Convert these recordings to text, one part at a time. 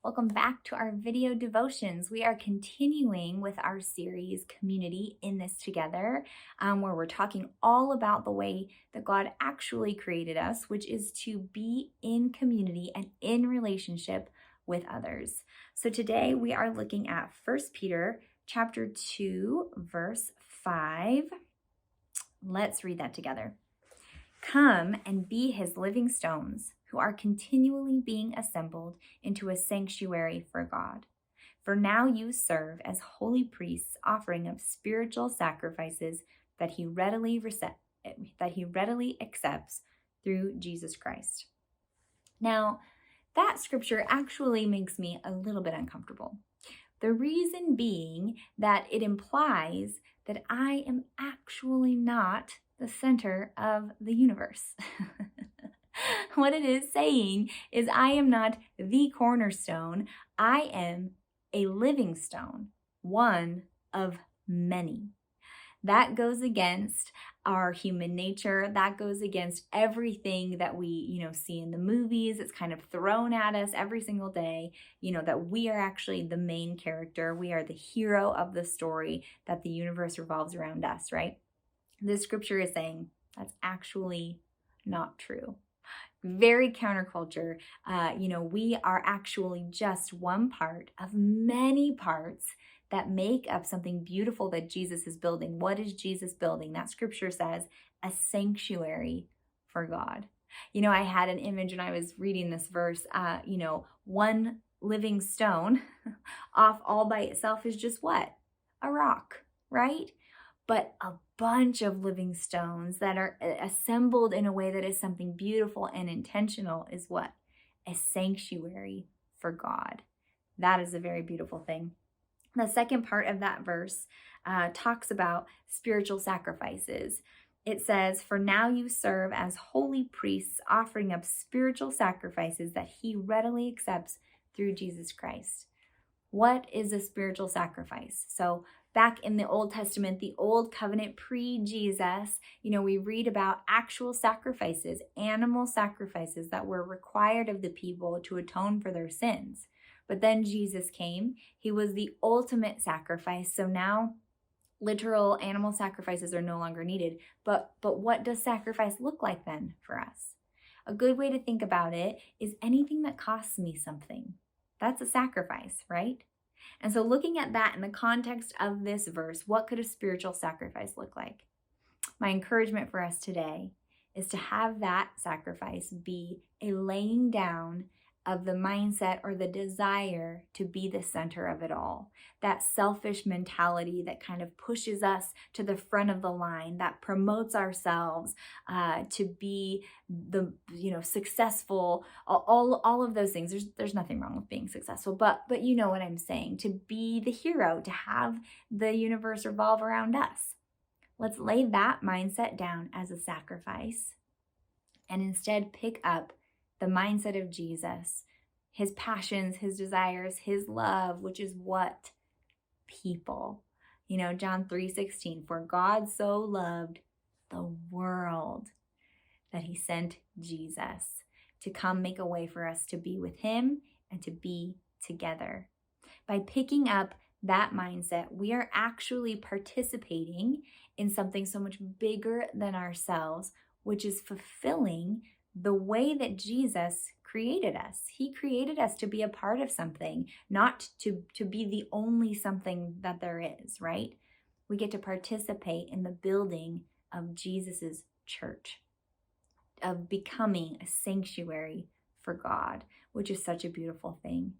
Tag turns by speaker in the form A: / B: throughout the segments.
A: Welcome back to our video devotions. We are continuing with our series, Community in This Together, where we're talking all about the way that God actually created us, which is to be in community and in relationship with others. So today we are looking at 1 Peter chapter 2, verse 5. Let's read that together. Come and be his living stones, who are continually being assembled into a sanctuary for God. For now you serve as holy priests, offering up spiritual sacrifices that he readily accepts through Jesus Christ. Now, that scripture actually makes me a little bit uncomfortable. The reason being that it implies that I am actually not the center of the universe. What it is saying is I am not the cornerstone. I am a living stone, one of many. That goes against our human nature. That goes against everything that we, see in the movies. It's kind of thrown at us every single day, that we are actually the main character. We are the hero of the story, that the universe revolves around us, right? This scripture is saying that's actually not true. Very counterculture. We are actually just one part of many parts that make up something beautiful that Jesus is building. What is Jesus building? That scripture says a sanctuary for God. I had an image when I was reading this verse, one living stone off all by itself is just what? A rock, right? But a bunch of living stones that are assembled in a way that is something beautiful and intentional is what? A sanctuary for God. That is a very beautiful thing. The second part of that verse talks about spiritual sacrifices. It says, for now you serve as holy priests, offering up spiritual sacrifices that he readily accepts through Jesus Christ. What is a spiritual sacrifice? So back in the Old Testament, the Old Covenant pre-Jesus, we read about actual sacrifices, animal sacrifices that were required of the people to atone for their sins. But then Jesus came. He was the ultimate sacrifice. So now literal animal sacrifices are no longer needed. But what does sacrifice look like then for us? A good way to think about it is anything that costs me something. That's a sacrifice, right? And so looking at that in the context of this verse, what could a spiritual sacrifice look like? My encouragement for us today is to have that sacrifice be a laying down of the mindset or the desire to be the center of it all. That selfish mentality that kind of pushes us to the front of the line, that promotes ourselves to be the successful, all of those things. There's nothing wrong with being successful, but you know what I'm saying, to be the hero, to have the universe revolve around us. Let's lay that mindset down as a sacrifice and instead pick up the mindset of Jesus, his passions, his desires, his love, which is what? People. John 3:16, for God so loved the world that he sent Jesus to come make a way for us to be with him and to be together. By picking up that mindset, we are actually participating in something so much bigger than ourselves, which is fulfilling the way that Jesus created us. He created us to be a part of something, not to be the only something that there is, right? We get to participate in the building of Jesus's church, of becoming a sanctuary for God, which is such a beautiful thing.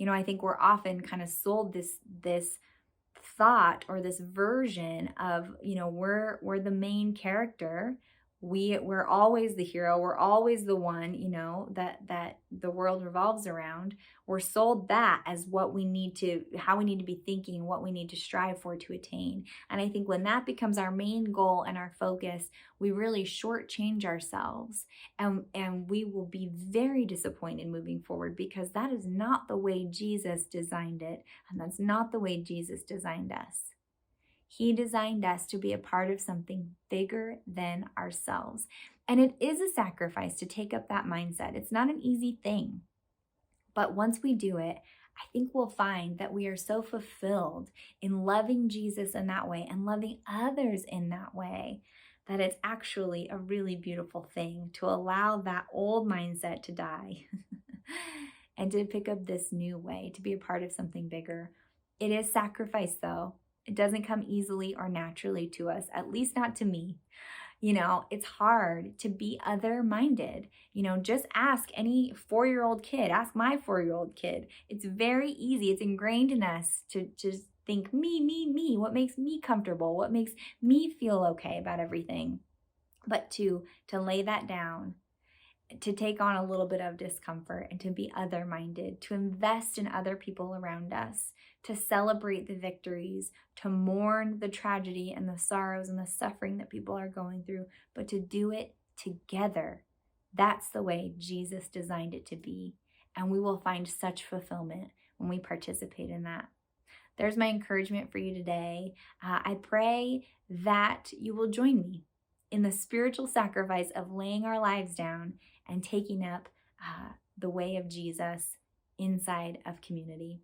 A: I think we're often kind of sold this thought or this version of, we're the main character. We're always the hero. We're always the one, that the world revolves around. We're sold that as how we need to be thinking, what we need to strive for to attain. And I think when that becomes our main goal and our focus, we really shortchange ourselves and we will be very disappointed moving forward, because that is not the way Jesus designed it. And that's not the way Jesus designed us. He designed us to be a part of something bigger than ourselves. And it is a sacrifice to take up that mindset. It's not an easy thing. But once we do it, I think we'll find that we are so fulfilled in loving Jesus in that way and loving others in that way that it's actually a really beautiful thing to allow that old mindset to die and to pick up this new way, to be a part of something bigger. It is sacrifice, though. It doesn't come easily or naturally to us, at least not to me. It's hard to be other-minded. Just ask any 4-year-old kid, ask my 4-year-old kid. It's very easy. It's ingrained in us to just think me, what makes me comfortable, what makes me feel okay about everything. But to lay that down, to take on a little bit of discomfort and to be other-minded, to invest in other people around us, to celebrate the victories, to mourn the tragedy and the sorrows and the suffering that people are going through, but to do it together. That's the way Jesus designed it to be. And we will find such fulfillment when we participate in that. There's my encouragement for you today. I pray that you will join me in the spiritual sacrifice of laying our lives down and taking up the way of Jesus inside of community.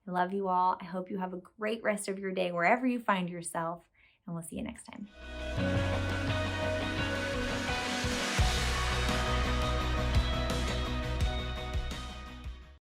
A: I love you all. I hope you have a great rest of your day wherever you find yourself, and we'll see you next time.